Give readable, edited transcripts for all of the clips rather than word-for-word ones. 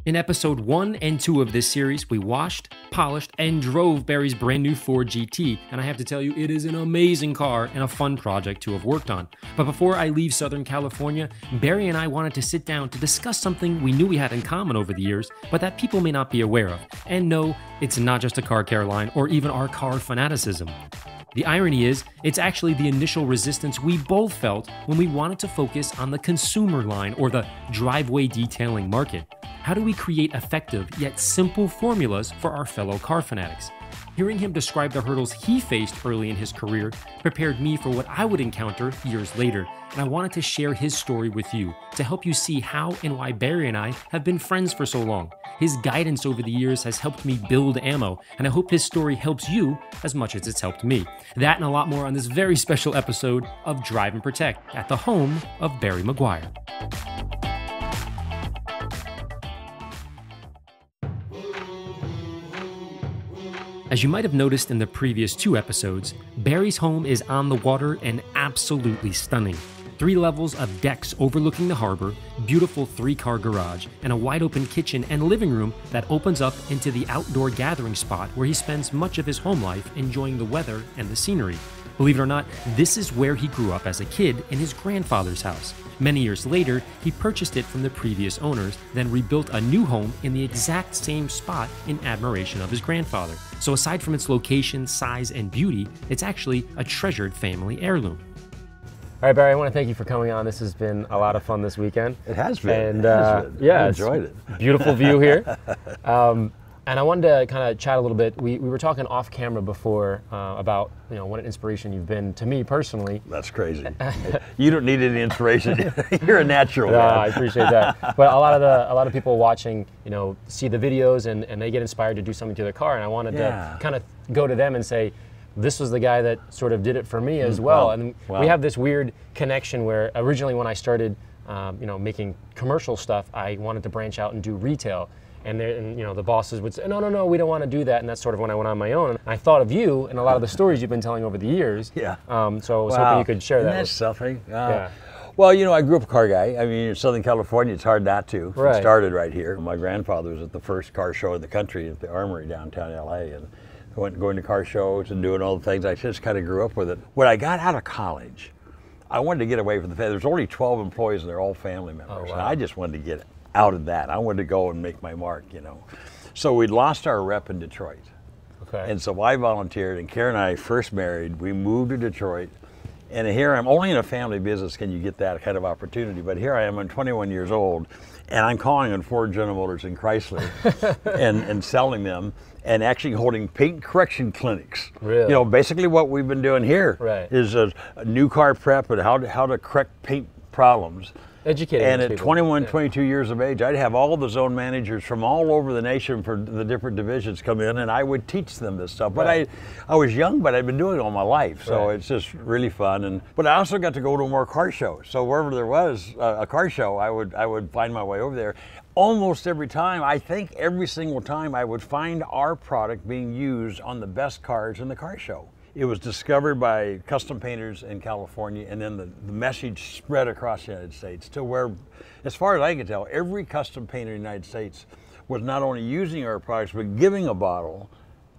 In episode 1 and 2 of this series, we washed, polished, and drove Barry's brand new Ford GT, and I have to tell you, it is an amazing car and a fun project to have worked on. But before I leave Southern California, Barry and I wanted to sit down to discuss something we knew we had in common over the years, but that people may not be aware of. And no, it's not just a car care line or even our car fanaticism. The irony is, it's actually the initial resistance we both felt when we wanted to focus on the consumer line or the driveway detailing market. How do we create effective yet simple formulas for our fellow car fanatics? Hearing him describe the hurdles he faced early in his career prepared me for what I would encounter years later, and I wanted to share his story with you to help you see how and why Barry and I have been friends for so long. His guidance over the years has helped me build AMMO, and I hope his story helps you as much as it's helped me. That and a lot more on this very special episode of Drive and Protect at the home of Barry Meguiar. As you might have noticed in the previous 2 episodes, Barry's home is on the water and absolutely stunning. 3 levels of decks overlooking the harbor, beautiful 3-car garage, and a wide-open kitchen and living room that opens up into the outdoor gathering spot where he spends much of his home life enjoying the weather and the scenery. Believe it or not, this is where he grew up as a kid in his grandfather's house. Many years later, he purchased it from the previous owners, then rebuilt a new home in the exact same spot in admiration of his grandfather. So aside from its location, size, and beauty, it's actually a treasured family heirloom. All right, Barry, I want to thank you for coming on. This has been a lot of fun this weekend. It has been. And yeah, I enjoyed it. Beautiful view here. And I wanted to kind of chat a little bit. We were talking off camera before about what an inspiration you've been to me personally. That's crazy. You don't need any inspiration. You're a natural. No, man. I appreciate that. But a lot of people watching, see the videos and they get inspired to do something to their car. And I wanted to kind of go to them and say, this was the guy that sort of did it for me as well. And we have this weird connection where originally when I started, making commercial stuff, I wanted to branch out and do retail. And the bosses would say, no, we don't want to do that. And that's sort of when I went on my own. And I thought of you and a lot of the stories you've been telling over the years. Yeah. So I was hoping you could share that. That's something. Yeah. Well, I grew up a car guy. I mean, in Southern California, it's hard not to. Right. It started right here. My grandfather was at the first car show in the country at the Armory downtown LA. And I went going to car shows and doing all the things. I just kind of grew up with it. When I got out of college, I wanted to get away from the family. There's only 12 employees and they're all family members. Oh, wow. And I just wanted to get out of that. I wanted to go and make my mark, So we'd lost our rep in Detroit. Okay. And so I volunteered, and Karen and I first married. We moved to Detroit. And here I'm only in a family business can you get that kind of opportunity. But here I am, I'm 21 years old, and I'm calling on Ford, General Motors, and Chrysler and selling them and actually holding paint correction clinics. Really? Basically what we've been doing here is a new car prep and how to correct paint problems. Educating and at people. 21, 22 years of age, I'd have all the zone managers from all over the nation for the different divisions come in, and I would teach them this stuff. But I was young, but I'd been doing it all my life, so it's just really fun. But I also got to go to more car shows. So wherever there was a car show, I would find my way over there. Almost every time, I think every single time, I would find our product being used on the best cars in the car show. It was discovered by custom painters in California, and then the message spread across the United States to where, as far as I can tell, every custom painter in the United States was not only using our products, but giving a bottle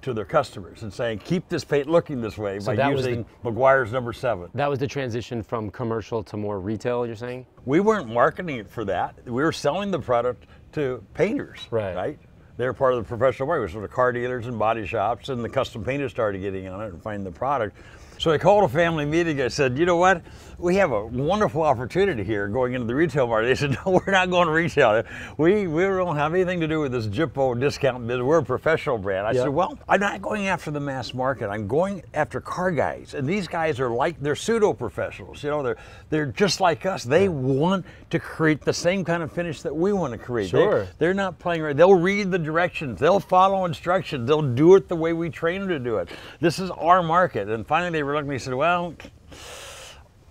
to their customers and saying, keep this paint looking this way by using Meguiar's number 7. That was the transition from commercial to more retail, you're saying? We weren't marketing it for that. We were selling the product to painters, right? They're part of the professional market, so the car dealers and body shops, and the custom painters started getting on it and finding the product. So I called a family meeting. I said, you know what? We have a wonderful opportunity here going into the retail market. They said, no, we're not going to retail. We don't have anything to do with this Jippo discount business. We're a professional brand. I said, well, I'm not going after the mass market. I'm going after car guys. And these guys are they're pseudo-professionals. They're just like us. They want to create the same kind of finish that we want to create. Sure. They're not playing right. They'll read the directions. They'll follow instructions. They'll do it the way we train them to do it. This is our market. And finally they reluctantly said, well,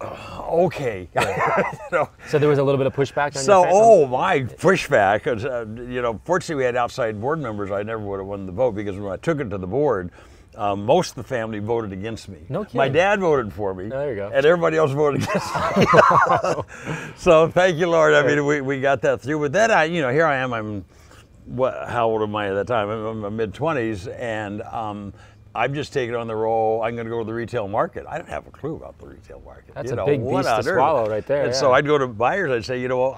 okay. So there was a little bit of pushback on your face? Oh my, pushback. Fortunately we had outside board members. I never would have won the vote because when I took it to the board, most of the family voted against me. No kidding. My dad voted for me. There you go. And everybody else voted against me. So thank you, Lord. I mean, we got that through. But then here I am. I'm how old am I at that time? I'm in my mid-20s, and I'm just taking on the role, I'm going to go to the retail market. I don't have a clue about the retail market. That's a big beast to swallow right there. And so I'd go to buyers, I'd say, you know,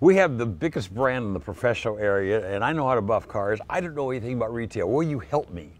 we have the biggest brand in the professional area, and I know how to buff cars. I don't know anything about retail. Will you help me?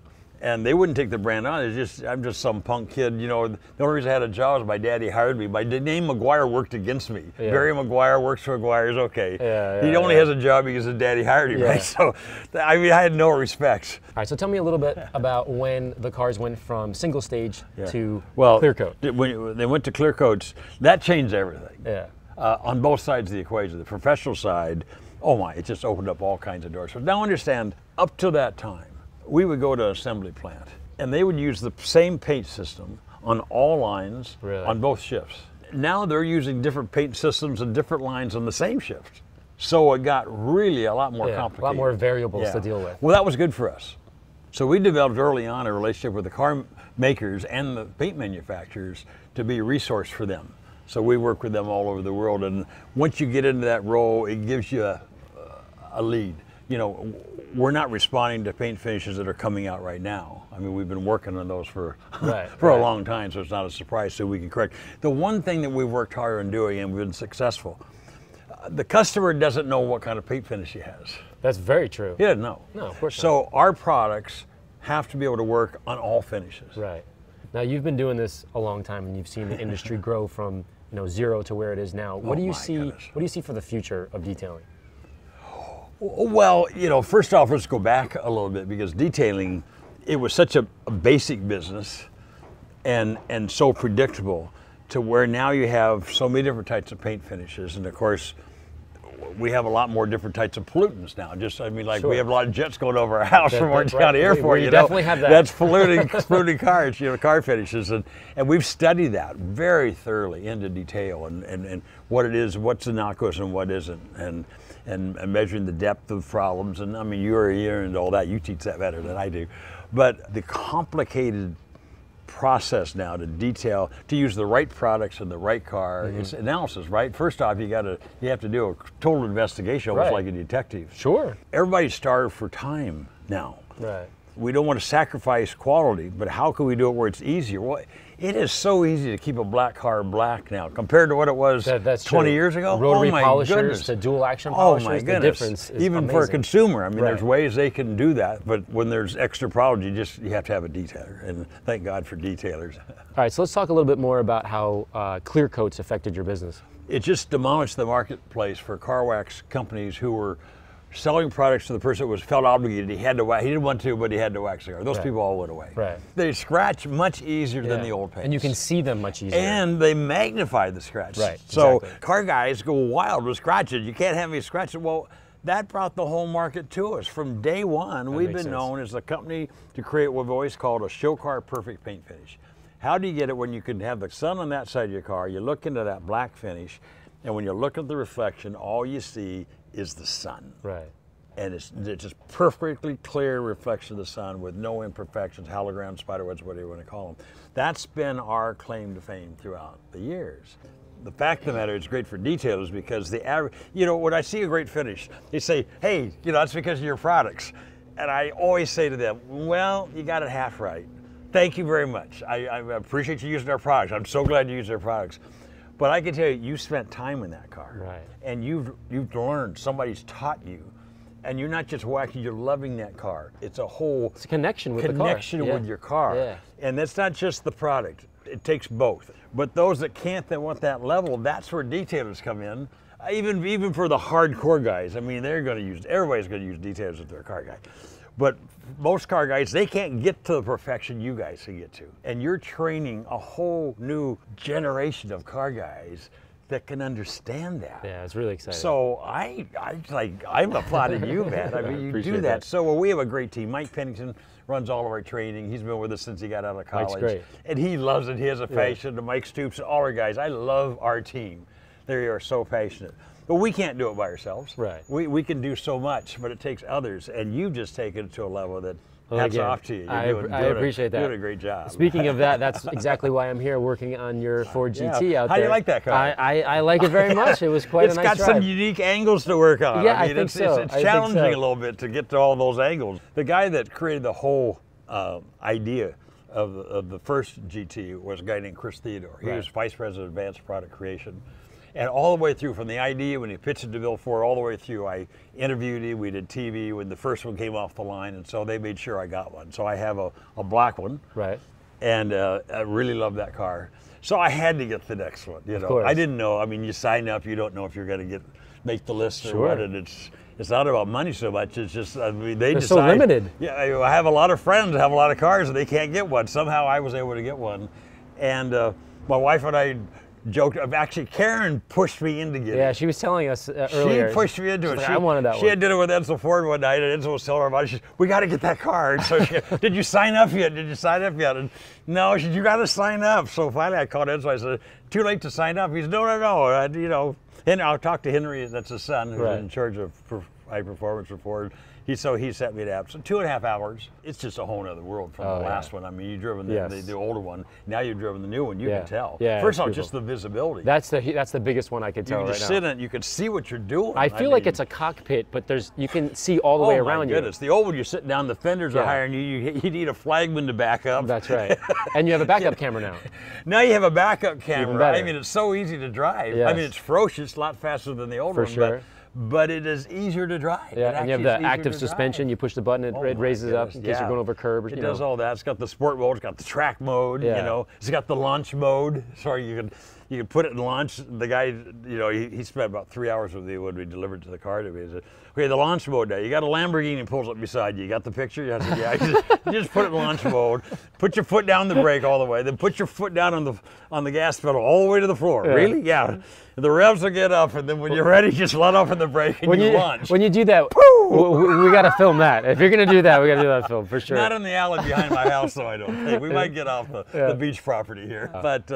And they wouldn't take the brand on. I'm just some punk kid, you know. The only reason I had a job was my daddy hired me. My name Meguiar worked against me. Yeah. Barry Meguiar works for Meguiars, okay. He only has a job because his daddy hired him, right? So, I mean, I had no respect. All right, so tell me a little bit about when the cars went from single stage to clear coat. When they went to clear coats, that changed everything. Yeah. On both sides of the equation. The professional side, oh my, it just opened up all kinds of doors. So now understand, up to that time, we would go to an assembly plant, and they would use the same paint system on all lines, on both shifts. Now they're using different paint systems and different lines on the same shift. So it got really a lot more complicated. A lot more variables to deal with. Well, that was good for us. So we developed early on a relationship with the car makers and the paint manufacturers to be a resource for them. So we work with them all over the world, and once you get into that role, it gives you a lead. You know, we're not responding to paint finishes that are coming out right now. I mean, we've been working on those for a long time, so it's not a surprise, so we can correct. The one thing that we've worked hard on doing, and we've been successful, the customer doesn't know what kind of paint finish he has. That's very true. He doesn't know. No, of course not. So our products have to be able to work on all finishes. Right. Now, you've been doing this a long time, and you've seen the industry grow from, you know, zero to where it is now. What do you see? What do you see for the future of detailing? Well, you know, first off, let's go back a little bit, because detailing, it was such a basic business and so predictable, to where now you have so many different types of paint finishes, and of course we have a lot more different types of pollutants now. Just, I mean, like we have a lot of jets going over our house from Orange County Airport. You definitely have that. That's polluting cars, you know, car finishes, and we've studied that very thoroughly into detail, and what it is, what's innocuous and what isn't, and measuring the depth of problems. And I mean, you're here and all that. You teach that better than I do. But the complicated process now to detail, to use the right products in the right car, it's analysis, right? First off, you have to do a total investigation, almost like a detective. Sure. Everybody's starved for time now. Right. We don't want to sacrifice quality, but how can we do it where it's easier? Well, it is so easy to keep a black car black now compared to what it was 20 years ago. Rotary polishers to dual action polishers. Oh my goodness. The difference is even amazing. for a consumer, I mean, there's ways they can do that, but when there's extra problems, you have to have a detailer, and thank God for detailers. All right, so let's talk a little bit more about how clear coats affected your business. It just demolished the marketplace for car wax companies who were selling products to the person that felt obligated. He had to wax. He didn't want to, but he had to wax the car. Those people all went away. Right. They scratch much easier than the old paints. And you can see them much easier. And they magnify the scratch. Right. So car guys go wild with scratches. You can't have any scratches. Well, that brought the whole market to us. From day one, we've been known as the company to create what we've always called a show car perfect paint finish. How do you get it when you can have the sun on that side of your car, you look into that black finish, and when you look at the reflection, all you see is the sun. Right. And it's just perfectly clear reflection of the sun with no imperfections, halograms, spiderwebs, whatever you want to call them. That's been our claim to fame throughout the years. The fact of the matter, it's great for detailers, because the average, you know, when I see a great finish, they say, hey, you know, that's because of your products. And I always say to them, well, you got it half right. Thank you very much. I appreciate you using our products. I'm so glad you use our products. But I can tell you spent time in that car. Right. And you've learned, somebody's taught you. And you're not just waxing, you're loving that car. It's a whole connection with the car. With your car. Yeah. And that's not just the product. It takes both. But those that can't, that want that level, that's where detailers come in. Even for the hardcore guys, I mean, everybody's going to use detailers if they're a car guy. But most car guys, they can't get to the perfection you guys can get to. And you're training a whole new generation of car guys that can understand that. Yeah, it's really exciting. So I'm applauding you, man. I mean, you do that. So we have a great team. Mike Pennington runs all of our training. He's been with us since he got out of college. Mike's great. And he loves it. He has a passion. To Mike Stoops, all our guys. I love our team. They are so passionate. But we can't do it by ourselves. Right. We can do so much, but it takes others. And you've just taken it to a level that Well, hats again, off to you. I appreciate that. You're doing a great job. Speaking of that, that's exactly why I'm here working on your Ford GT out there. How do you like that car? I like it very much. It was quite a nice drive. It's got some unique angles to work on. Yeah, I think so. It's challenging a little bit to get to all those angles. The guy that created the whole idea of the first GT was a guy named Chris Theodore. He was Vice President of Advanced Product Creation. And all the way through, from the idea when he pitched it to Bill Ford, all the way through, I interviewed him, we did TV when the first one came off the line, and so they made sure I got one. So I have a black one. Right. And I really love that car. So I had to get the next one, you know. Of course. I didn't know, I mean, you sign up, you don't know if you're gonna make the list or Sure. what, and it's not about money so much, it's just, I mean, they're so limited. Yeah, I have a lot of friends that have a lot of cars and they can't get one. Somehow I was able to get one. And my wife and I joked, actually Karen pushed me into getting it. Yeah, she was telling us earlier. She pushed me into it. Like, I wanted that one. She had dinner with Edsel Ford one night, and Edsel was telling her about it. She said, we got to get that car. And so she, did you sign up yet? Did you sign up yet? And no, she said, you got to sign up. So finally I called Edsel. I said, too late to sign up. He said, no. You know, and I'll talk to Henry, that's his son, who's in charge of high performance for Ford. He set me it up. So 2.5 hours. It's just a whole other world from the last one. I mean, you've driven the older one. Now you've driven the new one. You can tell. Yeah, first of all, just the visibility. That's the biggest one I could tell right now. You can sit in it. You can see what you're doing. I feel like it's a cockpit, but you can see all the way around you. Oh my goodness! The old one, you're sitting down. The fenders are higher, and you need a flagman to back up. That's right. And you have a backup camera now. Now you have a backup camera. Even better. I mean, it's so easy to drive. Yes. I mean, it's ferocious, a lot faster than the old one. For sure. But it is easier to drive. Yeah, and you have the active suspension. You push the button, it raises up in case you're going over a curb. It does all that. It's got the sport mode. It's got the track mode. You know, it's got the launch mode. So you can put it in launch. The guy, you know, he spent about 3 hours with me when we delivered to the car to me. He said, okay, the launch mode now. You got a Lamborghini pulls up beside you. You got the picture? I said, yeah. You just put it in launch mode. Put your foot down the brake all the way. Then put your foot down on the gas pedal all the way to the floor. Yeah. Really? Yeah. The revs will get up, and then when you're ready, just let off in the brake and you launch. When you do that, we got to film that. If you're going to do that, we got to do that film for sure. Not in the alley behind my house, though, I don't think. We might get off the beach property here. But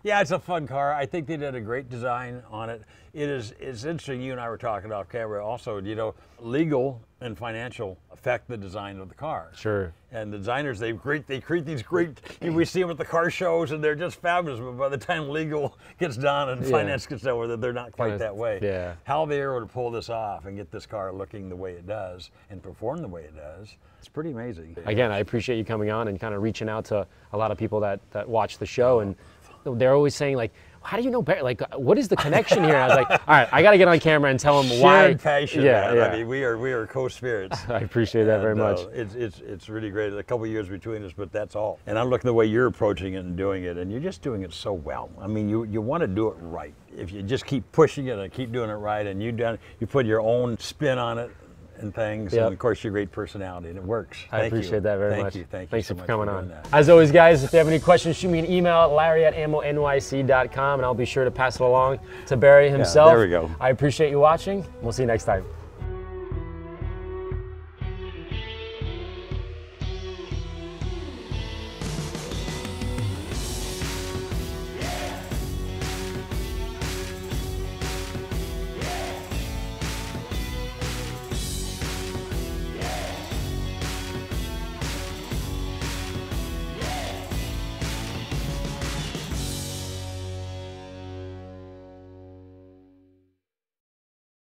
yeah, it's a fun car. I think they did a great design on it. It's interesting, you and I were talking off camera also, you know, legal and financial affect the design of the car. Sure. And the designers, they create these great, we see them at the car shows and they're just fabulous, but by the time legal gets done and finance gets done with it, they're not quite that way. Yeah. How they were able to pull this off and get this car looking the way it does and perform the way it does, it's pretty amazing. Again, I appreciate you coming on and kind of reaching out to a lot of people that watch the show, and they're always saying like, how do you know Barry? Like, what is the connection here? And I was like, all right, I got to get on camera and tell them why. Shared passion. Yeah, yeah. I mean, we are co-spirits. I appreciate that very much. It's really great. A couple of years between us, but that's all. And I'm looking the way you're approaching it and doing it, and you're just doing it so well. I mean, you want to do it right. If you just keep pushing it and keep doing it right, and you put your own spin on it and things, and of course your great personality, and it works. I appreciate that very much. Thank you. Thanks so for much coming for on. that. As always, guys, if you have any questions, shoot me an email at larry@ammonyc.com, and I'll be sure to pass it along to Barry himself. There we go. I appreciate you watching. We'll see you next time.